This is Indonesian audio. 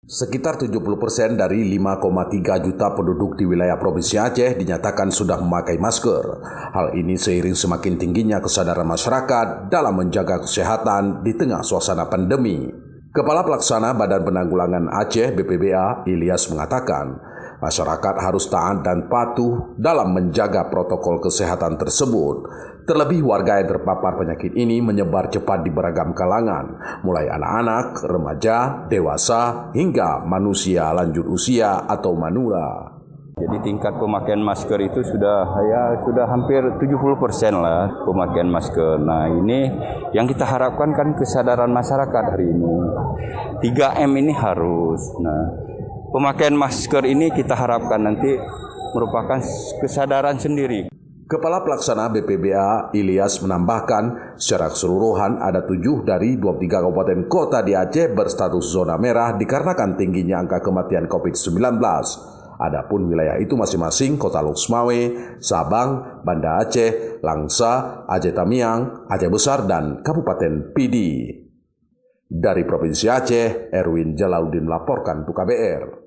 Sekitar 70% dari 5,3 juta penduduk di wilayah Provinsi Aceh dinyatakan sudah memakai masker. Hal ini seiring semakin tingginya kesadaran masyarakat dalam menjaga kesehatan di tengah suasana pandemi. Kepala Pelaksana Badan Penanggulangan Aceh BPBA, Ilyas mengatakan, masyarakat harus taat dan patuh dalam menjaga protokol kesehatan tersebut. Terlebih warga yang terpapar penyakit ini menyebar cepat di beragam kalangan, mulai anak-anak, remaja, dewasa, hingga manusia lanjut usia atau manula. Jadi tingkat pemakaian masker itu sudah hampir 70% lah pemakaian masker. Nah ini yang kita harapkan kan kesadaran masyarakat hari ini. 3M ini harus. Nah pemakaian masker ini kita harapkan nanti merupakan kesadaran sendiri. Kepala Pelaksana BPBA Ilyas menambahkan, secara keseluruhan ada 7 dari 23 kabupaten kota di Aceh berstatus zona merah dikarenakan tingginya angka kematian COVID-19. Adapun wilayah itu masing-masing Kota Lok Sumawe, Sabang, Banda Aceh, Langsa, Aceh Tamiang, Aceh Besar, dan Kabupaten Pidi. Dari Provinsi Aceh, Erwin Jalaluddin melaporkan untuk KBR.